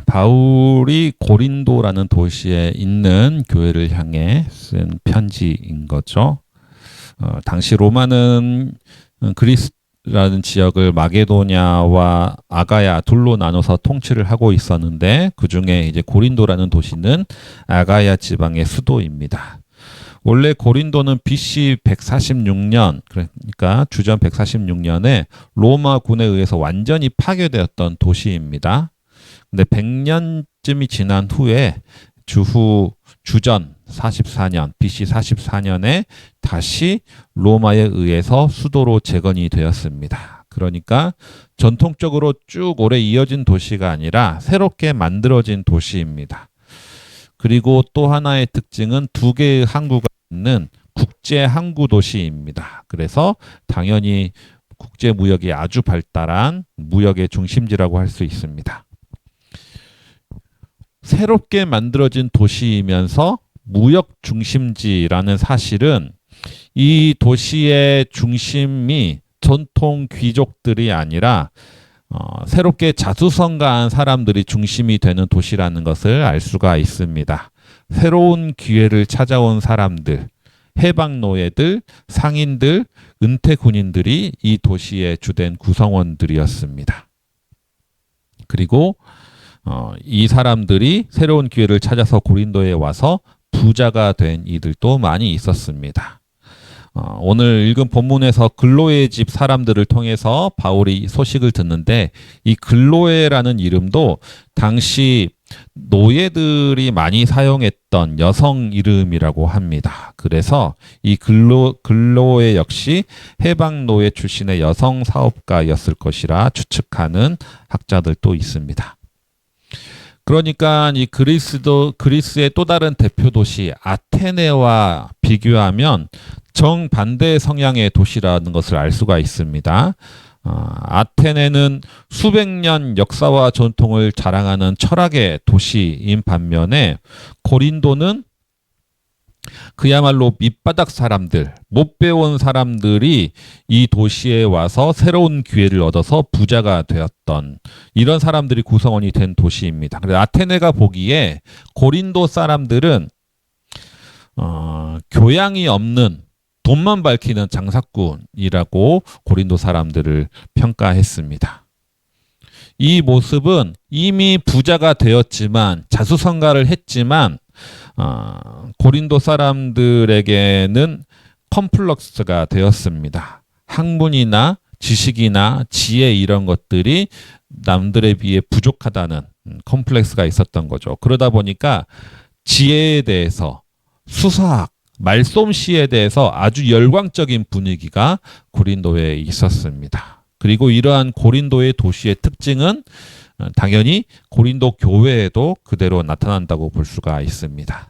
바울이 고린도라는 도시에 있는 교회를 향해 쓴 편지인 거죠. 당시 로마는 그리스라는 지역을 마게도냐와 아가야 둘로 나눠서 통치를 하고 있었는데 그 중에 이제 고린도라는 도시는 아가야 지방의 수도입니다. 원래 고린도는 BC 146년, 그러니까 주전 146년에 로마군에 의해서 완전히 파괴되었던 도시입니다. 근데 100년쯤이 지난 후에 주전 44년, BC 44년에 다시 로마에 의해서 수도로 재건이 되었습니다. 그러니까 전통적으로 쭉 오래 이어진 도시가 아니라 새롭게 만들어진 도시입니다. 그리고 또 하나의 특징은 두 개의 항구가 있는 국제 항구 도시입니다. 그래서 당연히 국제 무역이 아주 발달한 무역의 중심지라고 할 수 있습니다. 새롭게 만들어진 도시이면서 무역 중심지라는 사실은 이 도시의 중심이 전통 귀족들이 아니라 새롭게 자수성가한 사람들이 중심이 되는 도시라는 것을 알 수가 있습니다. 새로운 기회를 찾아온 사람들, 해방노예들, 상인들, 은퇴군인들이 이 도시의 주된 구성원들이었습니다. 그리고 이 사람들이 새로운 기회를 찾아서 고린도에 와서 부자가 된 이들도 많이 있었습니다. 오늘 읽은 본문에서 글로의 집 사람들을 통해서 바울이 소식을 듣는데 이 글로에라는 이름도 당시 노예들이 많이 사용했던 여성 이름이라고 합니다. 그래서 이 글로에 역시 해방노예 출신의 여성 사업가였을 것이라 추측하는 학자들도 있습니다. 그러니까 이 그리스의 또 다른 대표 도시 아테네와 비교하면 정반대 성향의 도시라는 것을 알 수가 있습니다. 아테네는 수백 년 역사와 전통을 자랑하는 철학의 도시인 반면에 고린도는 그야말로 밑바닥 사람들, 못 배운 사람들이 이 도시에 와서 새로운 기회를 얻어서 부자가 되었던 이런 사람들이 구성원이 된 도시입니다. 그래서 아테네가 보기에 고린도 사람들은 교양이 없는 돈만 밝히는 장사꾼이라고 고린도 사람들을 평가했습니다. 이 모습은 이미 부자가 되었지만 자수성가를 했지만 고린도 사람들에게는 컴플렉스가 되었습니다. 학문이나 지식이나 지혜 이런 것들이 남들에 비해 부족하다는 컴플렉스가 있었던 거죠. 그러다 보니까 지혜에 대해서 수사학, 말솜씨에 대해서 아주 열광적인 분위기가 고린도에 있었습니다. 그리고 이러한 고린도의 도시의 특징은 당연히 고린도 교회에도 그대로 나타난다고 볼 수가 있습니다.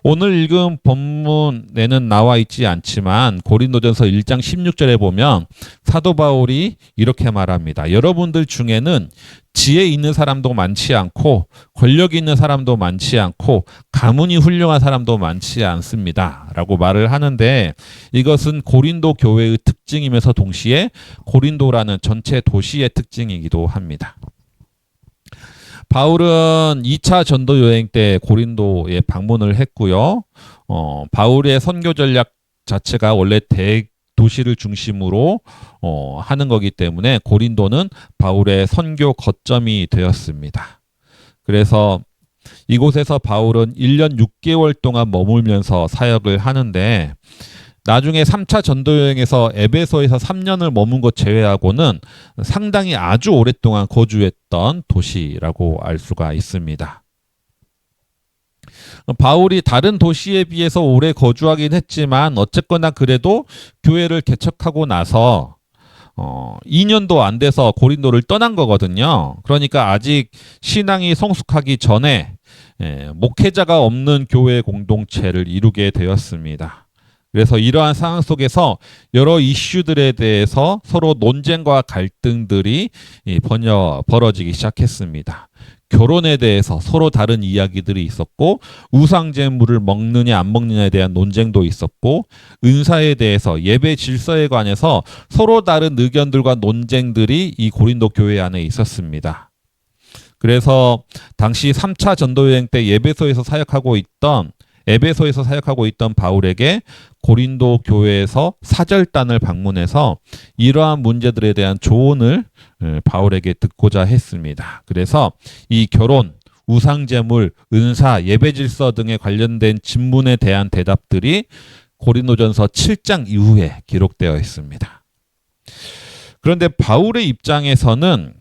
오늘 읽은 본문에는 나와 있지 않지만 고린도전서 1장 16절에 보면 사도 바울이 이렇게 말합니다. 여러분들 중에는 지혜 있는 사람도 많지 않고 권력 있는 사람도 많지 않고 가문이 훌륭한 사람도 많지 않습니다. 라고 말을 하는데 이것은 고린도 교회의 특징이면서 동시에 고린도라는 전체 도시의 특징이기도 합니다. 바울은 2차 전도 여행 때 고린도에 방문을 했고요. 바울의 선교 전략 자체가 원래 대도시를 중심으로 하는 거기 때문에 고린도는 바울의 선교 거점이 되었습니다. 그래서 이곳에서 바울은 1년 6개월 동안 머물면서 사역을 하는데 나중에 3차 전도여행에서 에베소에서 3년을 머문 것 제외하고는 상당히 아주 오랫동안 거주했던 도시라고 알 수가 있습니다. 바울이 다른 도시에 비해서 오래 거주하긴 했지만 어쨌거나 그래도 교회를 개척하고 나서 2년도 안 돼서 고린도를 떠난 거거든요. 그러니까 아직 신앙이 성숙하기 전에 목회자가 없는 교회 공동체를 이루게 되었습니다. 그래서 이러한 상황 속에서 여러 이슈들에 대해서 서로 논쟁과 갈등들이 벌어지기 시작했습니다. 결혼에 대해서 서로 다른 이야기들이 있었고 우상제물을 먹느냐 안 먹느냐에 대한 논쟁도 있었고 은사에 대해서 예배 질서에 관해서 서로 다른 의견들과 논쟁들이 이 고린도 교회 안에 있었습니다. 그래서 당시 3차 전도 여행 때 에베소에서 사역하고 있던 바울에게 고린도 교회에서 사절단을 방문해서 이러한 문제들에 대한 조언을 바울에게 듣고자 했습니다. 그래서 이 결혼, 우상제물, 은사, 예배질서 등에 관련된 질문에 대한 대답들이 고린도전서 7장 이후에 기록되어 있습니다. 그런데 바울의 입장에서는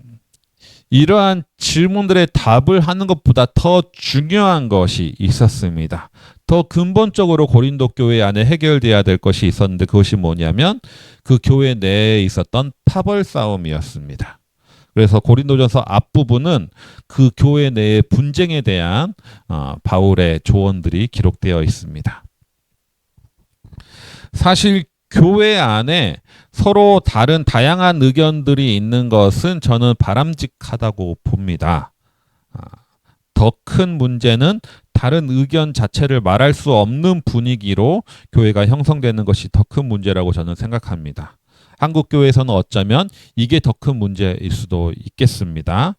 이러한 질문들의 답을 하는 것보다 더 중요한 것이 있었습니다. 더 근본적으로 고린도 교회 안에 해결돼야 될 것이 있었는데 그것이 뭐냐면 그 교회 내에 있었던 파벌 싸움이었습니다. 그래서 고린도전서 앞부분은 그 교회 내의 분쟁에 대한 바울의 조언들이 기록되어 있습니다. 사실 교회 안에 서로 다른 다양한 의견들이 있는 것은 저는 바람직하다고 봅니다. 더 큰 문제는 다른 의견 자체를 말할 수 없는 분위기로 교회가 형성되는 것이 더 큰 문제라고 저는 생각합니다. 한국 교회에서는 어쩌면 이게 더 큰 문제일 수도 있겠습니다.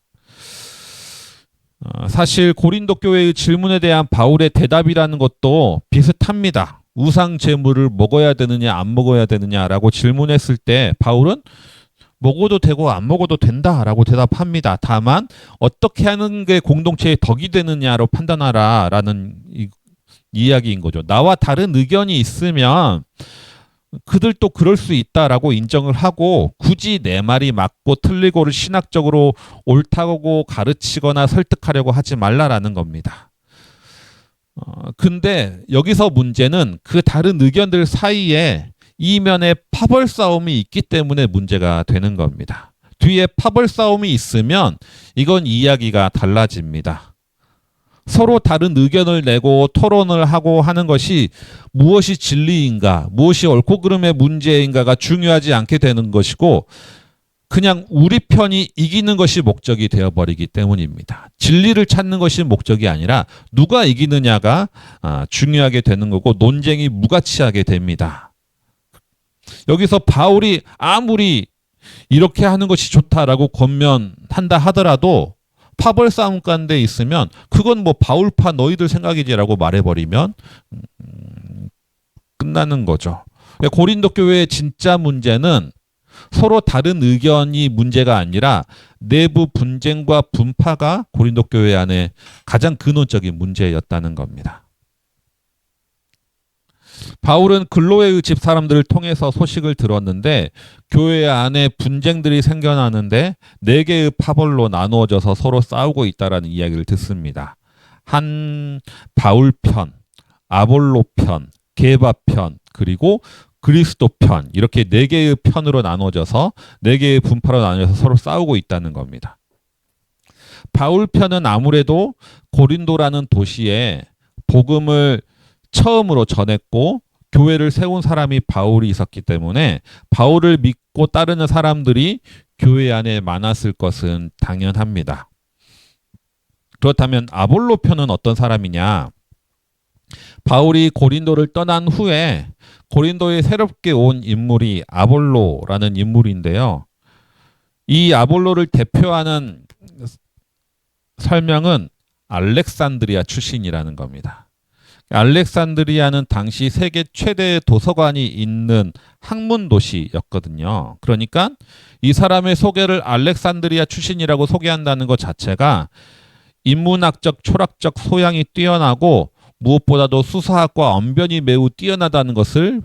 사실 고린도 교회의 질문에 대한 바울의 대답이라는 것도 비슷합니다. 우상 제물을 먹어야 되느냐 안 먹어야 되느냐라고 질문했을 때 바울은 먹어도 되고 안 먹어도 된다라고 대답합니다. 다만 어떻게 하는 게 공동체의 덕이 되느냐로 판단하라라는 이야기인 거죠. 나와 다른 의견이 있으면 그들도 그럴 수 있다라고 인정을 하고 굳이 내 말이 맞고 틀리고를 신학적으로 옳다고 가르치거나 설득하려고 하지 말라라는 겁니다. 근데 여기서 문제는 그 다른 의견들 사이에 이면에 파벌 싸움이 있기 때문에 문제가 되는 겁니다. 뒤에 파벌 싸움이 있으면 이건 이야기가 달라집니다. 서로 다른 의견을 내고 토론을 하고 하는 것이 무엇이 진리인가, 무엇이 옳고 그름의 문제인가가 중요하지 않게 되는 것이고 그냥 우리 편이 이기는 것이 목적이 되어버리기 때문입니다. 진리를 찾는 것이 목적이 아니라 누가 이기느냐가 중요하게 되는 거고 논쟁이 무가치하게 됩니다. 여기서 바울이 아무리 이렇게 하는 것이 좋다라고 권면한다 하더라도 파벌 싸움 가운데 있으면 그건 뭐 바울파 너희들 생각이지라고 말해버리면 끝나는 거죠. 고린도 교회의 진짜 문제는 서로 다른 의견이 문제가 아니라 내부 분쟁과 분파가 고린도 교회 안에 가장 근원적인 문제였다는 겁니다. 바울은 글로의 집 사람들을 통해서 소식을 들었는데 교회 안에 분쟁들이 생겨나는데 4개의 파벌로 나누어져서 서로 싸우고 있다라는 이야기를 듣습니다. 한 바울 편, 아볼로 편, 게바 편, 그리고 그리스도 편 이렇게 4개의 편으로 나눠져서 4개의 분파로 나눠져서 서로 싸우고 있다는 겁니다. 바울 편은 아무래도 고린도라는 도시에 복음을 처음으로 전했고 교회를 세운 사람이 바울이 있었기 때문에 바울을 믿고 따르는 사람들이 교회 안에 많았을 것은 당연합니다. 그렇다면 아볼로 편은 어떤 사람이냐? 바울이 고린도를 떠난 후에 고린도에 새롭게 온 인물이 아볼로라는 인물인데요. 이 아볼로를 대표하는 설명은 알렉산드리아 출신이라는 겁니다. 알렉산드리아는 당시 세계 최대 도서관이 있는 학문 도시였거든요. 그러니까 이 사람의 소개를 알렉산드리아 출신이라고 소개한다는 것 자체가 인문학적, 철학적 소양이 뛰어나고 무엇보다도 수사학과 언변이 매우 뛰어나다는 것을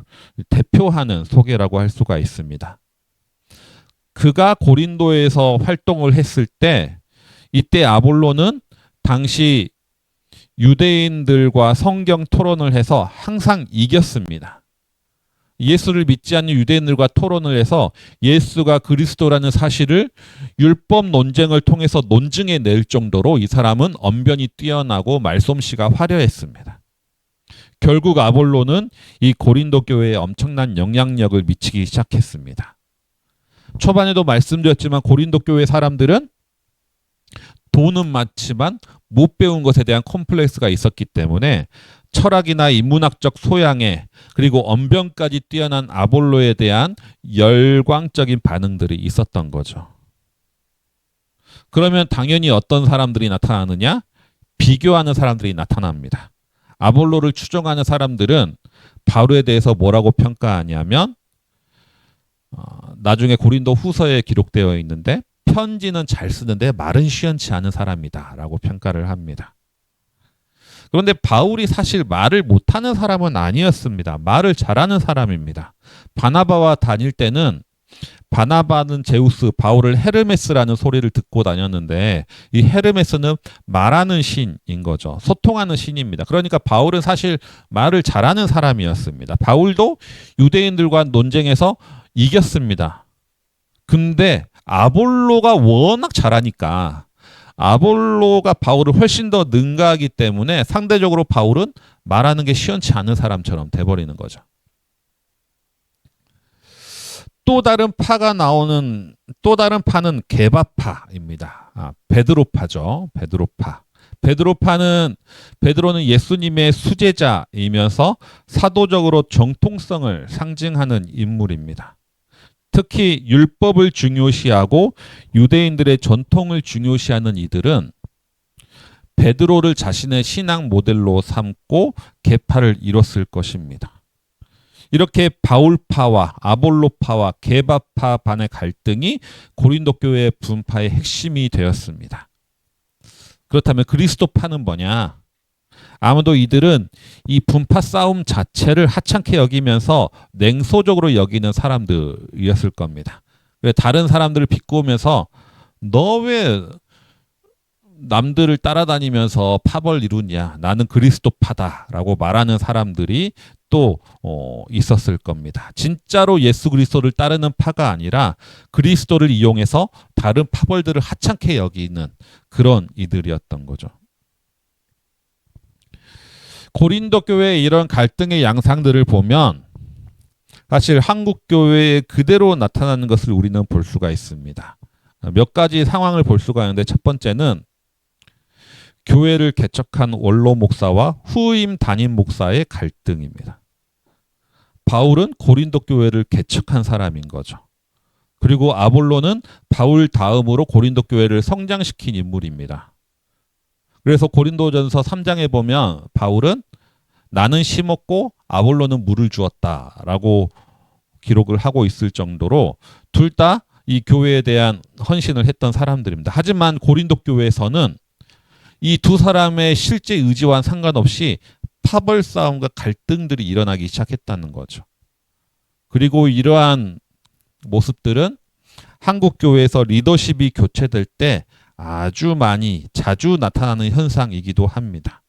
대표하는 소개라고 할 수가 있습니다. 그가 고린도에서 활동을 했을 때 이때 아볼로는 당시 유대인들과 성경 토론을 해서 항상 이겼습니다. 예수를 믿지 않는 유대인들과 토론을 해서 예수가 그리스도라는 사실을 율법 논쟁을 통해서 논증해낼 정도로 이 사람은 언변이 뛰어나고 말솜씨가 화려했습니다. 결국 아볼로는 이 고린도 교회에 엄청난 영향력을 미치기 시작했습니다. 초반에도 말씀드렸지만 고린도 교회 사람들은 돈은 많지만 못 배운 것에 대한 콤플렉스가 있었기 때문에 철학이나 인문학적 소양에 그리고 언변까지 뛰어난 아볼로에 대한 열광적인 반응들이 있었던 거죠. 그러면 당연히 어떤 사람들이 나타나느냐? 비교하는 사람들이 나타납니다. 아볼로를 추종하는 사람들은 바울에 대해서 뭐라고 평가하냐면 나중에 고린도 후서에 기록되어 있는데 편지는 잘 쓰는데 말은 시원치 않은 사람이다 라고 평가를 합니다. 그런데 바울이 사실 말을 못하는 사람은 아니었습니다. 말을 잘하는 사람입니다. 바나바와 다닐 때는 바나바는 제우스, 바울을 헤르메스라는 소리를 듣고 다녔는데 이 헤르메스는 말하는 신인 거죠. 소통하는 신입니다. 그러니까 바울은 사실 말을 잘하는 사람이었습니다. 바울도 유대인들과 논쟁에서 이겼습니다. 근데 아볼로가 워낙 잘하니까 아볼로가 바울을 훨씬 더 능가하기 때문에 상대적으로 바울은 말하는 게 시원치 않은 사람처럼 돼버리는 거죠. 또 다른 파는 게바파입니다. 베드로파죠. 베드로는 예수님의 수제자이면서 사도적으로 정통성을 상징하는 인물입니다. 특히 율법을 중요시하고 유대인들의 전통을 중요시하는 이들은 베드로를 자신의 신앙 모델로 삼고 계파를 이뤘을 것입니다. 이렇게 바울파와 아볼로파와 게바파 반의 갈등이 고린도 교회의 분파의 핵심이 되었습니다. 그렇다면 그리스도파는 뭐냐? 아무도 이들은 이 분파 싸움 자체를 하찮게 여기면서 냉소적으로 여기는 사람들이었을 겁니다. 다른 사람들을 비꼬면서 너 왜 남들을 따라다니면서 파벌 이루냐? 나는 그리스도파다라고 말하는 사람들이 또 있었을 겁니다. 진짜로 예수 그리스도를 따르는 파가 아니라 그리스도를 이용해서 다른 파벌들을 하찮게 여기는 그런 이들이었던 거죠. 고린도 교회의 이런 갈등의 양상들을 보면 사실 한국 교회에 그대로 나타나는 것을 우리는 볼 수가 있습니다. 몇 가지 상황을 볼 수가 있는데 첫 번째는 교회를 개척한 원로 목사와 후임 담임 목사의 갈등입니다. 바울은 고린도 교회를 개척한 사람인 거죠. 그리고 아볼로는 바울 다음으로 고린도 교회를 성장시킨 인물입니다. 그래서 고린도전서 3장에 보면 바울은 나는 심었고 아볼로는 물을 주었다라고 기록을 하고 있을 정도로 둘 다 이 교회에 대한 헌신을 했던 사람들입니다. 하지만 고린도 교회에서는 이 두 사람의 실제 의지와 상관없이 파벌 싸움과 갈등들이 일어나기 시작했다는 거죠. 그리고 이러한 모습들은 한국 교회에서 리더십이 교체될 때 아주 많이 자주 나타나는 현상이기도 합니다.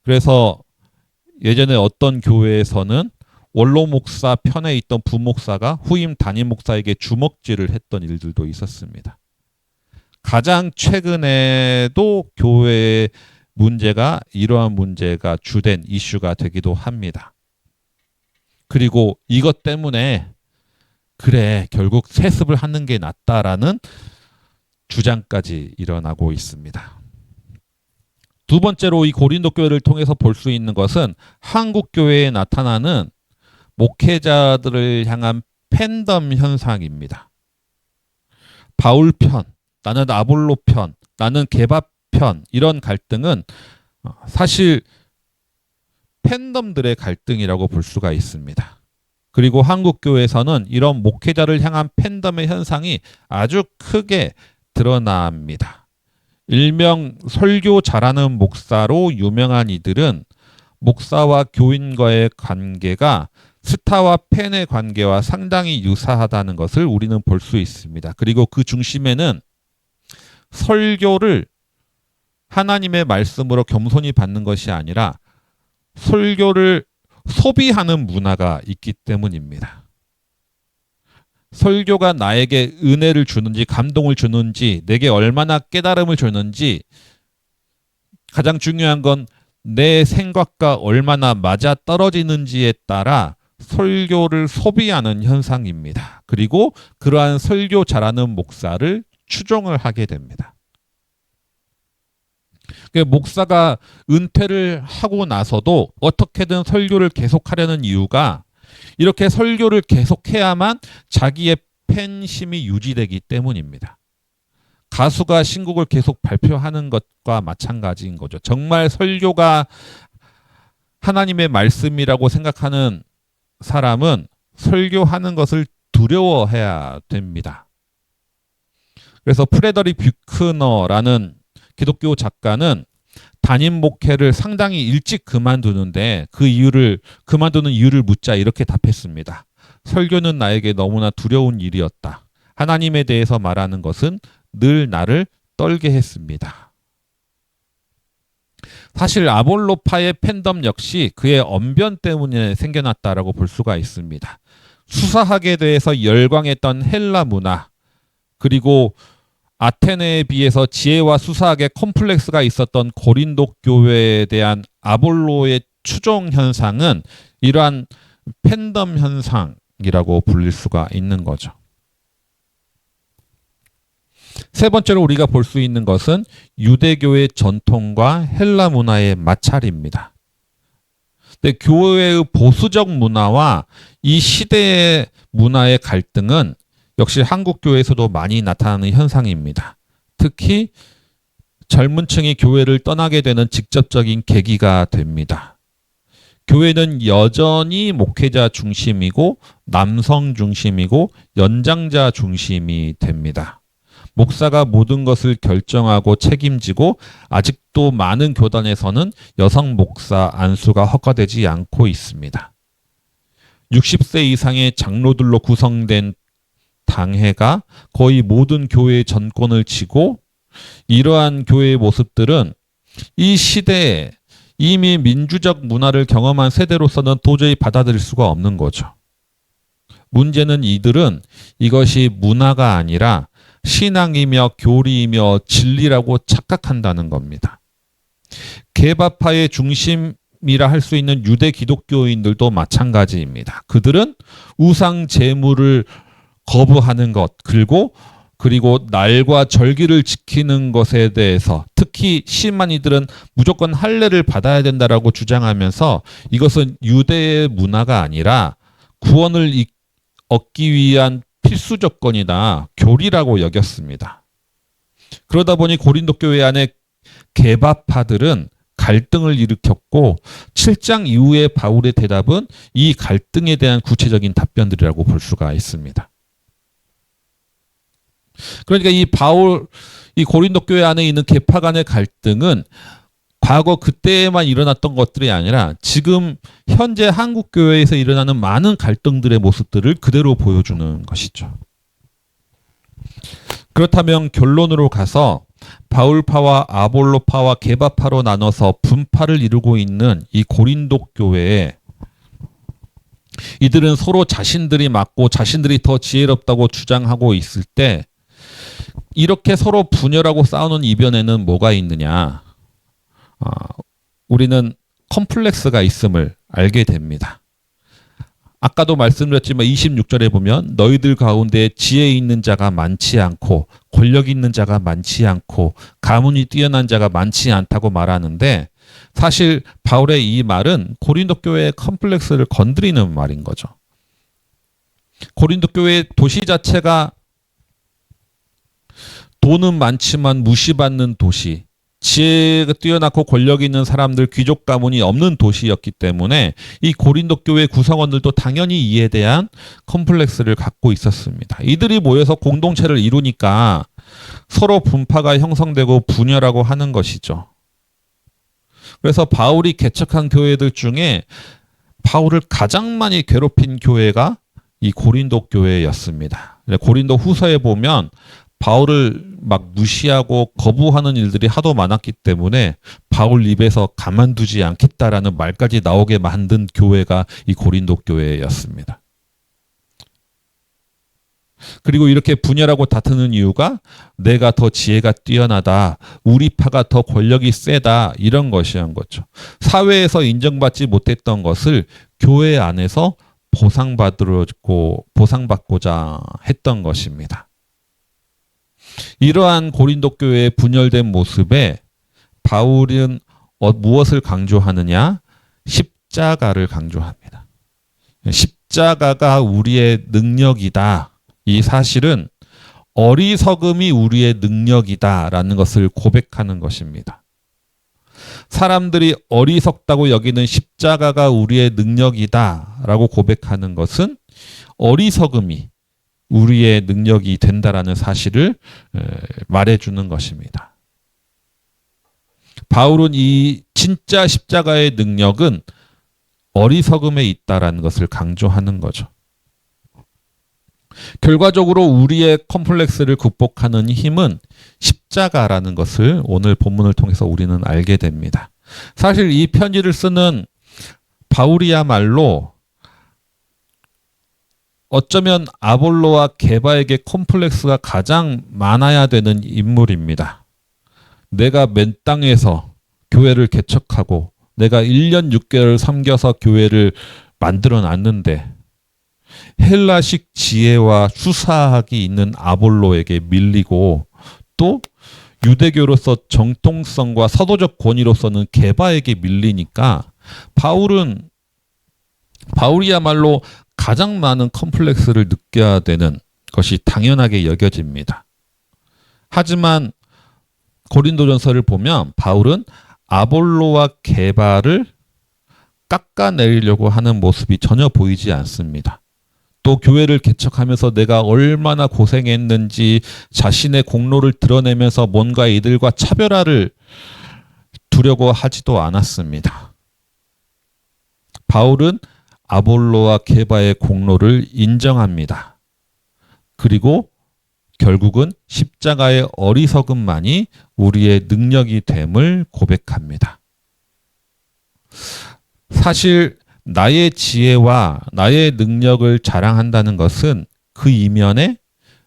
그래서 예전에 어떤 교회에서는 원로 목사 편에 있던 부목사가 후임 담임 목사에게 주먹질을 했던 일들도 있었습니다. 가장 최근에도 교회의 문제가 이러한 문제가 주된 이슈가 되기도 합니다. 그리고 이것 때문에 그래 결국 세습을 하는 게 낫다라는 주장까지 일어나고 있습니다. 두 번째로 이 고린도 교회를 통해서 볼 수 있는 것은 한국 교회에 나타나는 목회자들을 향한 팬덤 현상입니다. 바울 편, 나는 아볼로 편, 나는 게바 편 이런 갈등은 사실 팬덤들의 갈등이라고 볼 수가 있습니다. 그리고 한국 교회에서는 이런 목회자를 향한 팬덤의 현상이 아주 크게 드러납니다. 일명 설교 잘하는 목사로 유명한 이들은 목사와 교인과의 관계가 스타와 팬의 관계와 상당히 유사하다는 것을 우리는 볼 수 있습니다. 그리고 그 중심에는 설교를 하나님의 말씀으로 겸손히 받는 것이 아니라 설교를 소비하는 문화가 있기 때문입니다. 설교가 나에게 은혜를 주는지 감동을 주는지 내게 얼마나 깨달음을 주는지 가장 중요한 건 내 생각과 얼마나 맞아 떨어지는지에 따라 설교를 소비하는 현상입니다. 그리고 그러한 설교 잘하는 목사를 추종을 하게 됩니다. 목사가 은퇴를 하고 나서도 어떻게든 설교를 계속하려는 이유가 이렇게 설교를 계속해야만 자기의 팬심이 유지되기 때문입니다. 가수가 신곡을 계속 발표하는 것과 마찬가지인 거죠. 정말 설교가 하나님의 말씀이라고 생각하는 사람은 설교하는 것을 두려워해야 됩니다. 그래서 프레더릭 뷰크너라는 기독교 작가는 담임 목회를 상당히 일찍 그만두는데 그만두는 이유를 묻자 이렇게 답했습니다. 설교는 나에게 너무나 두려운 일이었다. 하나님에 대해서 말하는 것은 늘 나를 떨게 했습니다. 사실 아볼로파의 팬덤 역시 그의 언변 때문에 생겨났다라고 볼 수가 있습니다. 수사학에 대해서 열광했던 헬라 문화, 그리고 아테네에 비해서 지혜와 수사학에 컴플렉스가 있었던 고린도 교회에 대한 아볼로의 추종 현상은 이러한 팬덤 현상이라고 불릴 수가 있는 거죠. 세 번째로 우리가 볼 수 있는 것은 유대교의 전통과 헬라 문화의 마찰입니다. 근데 교회의 보수적 문화와 이 시대의 문화의 갈등은 역시 한국 교회에서도 많이 나타나는 현상입니다. 특히 젊은 층이 교회를 떠나게 되는 직접적인 계기가 됩니다. 교회는 여전히 목회자 중심이고 남성 중심이고 연장자 중심이 됩니다. 목사가 모든 것을 결정하고 책임지고 아직도 많은 교단에서는 여성 목사 안수가 허가되지 않고 있습니다. 60세 이상의 장로들로 구성된 당회가 거의 모든 교회의 전권을 쥐고 이러한 교회의 모습들은 이 시대에 이미 민주적 문화를 경험한 세대로서는 도저히 받아들일 수가 없는 거죠. 문제는 이들은 이것이 문화가 아니라 신앙이며 교리이며 진리라고 착각한다는 겁니다. 개바파의 중심이라 할 수 있는 유대 기독교인들도 마찬가지입니다. 그들은 우상 제물을 거부하는 것, 그리고 날과 절기를 지키는 것에 대해서 특히 심한 이들은 무조건 할례를 받아야 된다라고 주장하면서 이것은 유대의 문화가 아니라 구원을 얻기 위한 필수 조건이다, 교리라고 여겼습니다. 그러다 보니 고린도 교회 안에 개바파들은 갈등을 일으켰고 7장 이후의 바울의 대답은 이 갈등에 대한 구체적인 답변들이라고 볼 수가 있습니다. 그러니까 이 고린도 교회 안에 있는 개파 간의 갈등은 과거 그때에만 일어났던 것들이 아니라 지금 현재 한국 교회에서 일어나는 많은 갈등들의 모습들을 그대로 보여주는 것이죠. 그렇다면 결론으로 가서 바울파와 아볼로파와 개바파로 나눠서 분파를 이루고 있는 이 고린도 교회에 이들은 서로 자신들이 맞고 자신들이 더 지혜롭다고 주장하고 있을 때 이렇게 서로 분열하고 싸우는 이변에는 뭐가 있느냐? 우리는 컴플렉스가 있음을 알게 됩니다. 아까도 말씀드렸지만 26절에 보면 너희들 가운데 지혜 있는 자가 많지 않고 권력 있는 자가 많지 않고 가문이 뛰어난 자가 많지 않다고 말하는데 사실 바울의 이 말은 고린도 교회의 컴플렉스를 건드리는 말인 거죠. 고린도 교회 도시 자체가 돈은 많지만 무시받는 도시, 지혜가 뛰어나고 권력이 있는 사람들, 귀족 가문이 없는 도시였기 때문에 이 고린도 교회 구성원들도 당연히 이에 대한 컴플렉스를 갖고 있었습니다. 이들이 모여서 공동체를 이루니까 서로 분파가 형성되고 분열하고 하는 것이죠. 그래서 바울이 개척한 교회들 중에 바울을 가장 많이 괴롭힌 교회가 이 고린도 교회였습니다. 고린도 후서에 보면 바울을 막 무시하고 거부하는 일들이 하도 많았기 때문에 바울 입에서 가만두지 않겠다라는 말까지 나오게 만든 교회가 이 고린도 교회였습니다. 그리고 이렇게 분열하고 다투는 이유가 내가 더 지혜가 뛰어나다, 우리 파가 더 권력이 세다, 이런 것이었던 거죠. 사회에서 인정받지 못했던 것을 교회 안에서 보상받고자 했던 것입니다. 이러한 고린도 교회의 분열된 모습에 바울은 무엇을 강조하느냐? 십자가를 강조합니다. 십자가가 우리의 능력이다. 이 사실은 어리석음이 우리의 능력이다라는 것을 고백하는 것입니다. 사람들이 어리석다고 여기는 십자가가 우리의 능력이다라고 고백하는 것은 어리석음이 우리의 능력이 된다라는 사실을 말해주는 것입니다. 바울은 이 진짜 십자가의 능력은 어리석음에 있다라는 것을 강조하는 거죠. 결과적으로 우리의 컴플렉스를 극복하는 힘은 십자가라는 것을 오늘 본문을 통해서 우리는 알게 됩니다. 사실 이 편지를 쓰는 바울이야말로 어쩌면 아볼로와 게바에게 컴플렉스가 가장 많아야 되는 인물입니다. 내가 맨 땅에서 교회를 개척하고 내가 1년 6개월 섬겨서 교회를 만들어 놨는데 헬라식 지혜와 수사학이 있는 아볼로에게 밀리고 또 유대교로서 정통성과 사도적 권위로서는 게바에게 밀리니까 바울이야말로 가장 많은 컴플렉스를 느껴야 되는 것이 당연하게 여겨집니다. 하지만 고린도전서를 보면 바울은 아볼로와 게바를 깎아내리려고 하는 모습이 전혀 보이지 않습니다. 또 교회를 개척하면서 내가 얼마나 고생했는지 자신의 공로를 드러내면서 뭔가 이들과 차별화를 두려고 하지도 않았습니다. 바울은 아볼로와 게바의 공로를 인정합니다. 그리고 결국은 십자가의 어리석음만이 우리의 능력이 됨을 고백합니다. 사실 나의 지혜와 나의 능력을 자랑한다는 것은 그 이면에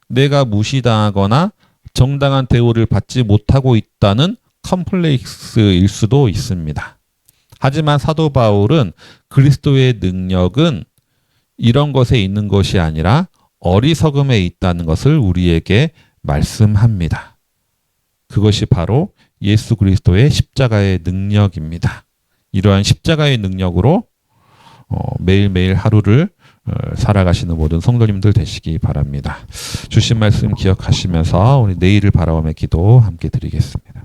내가 무시당하거나 정당한 대우를 받지 못하고 있다는 컴플렉스일 수도 있습니다. 하지만 사도 바울은 그리스도의 능력은 이런 것에 있는 것이 아니라 어리석음에 있다는 것을 우리에게 말씀합니다. 그것이 바로 예수 그리스도의 십자가의 능력입니다. 이러한 십자가의 능력으로 매일매일 하루를 살아가시는 모든 성도님들 되시기 바랍니다. 주신 말씀 기억하시면서 우리 내일을 바라보며 기도 함께 드리겠습니다.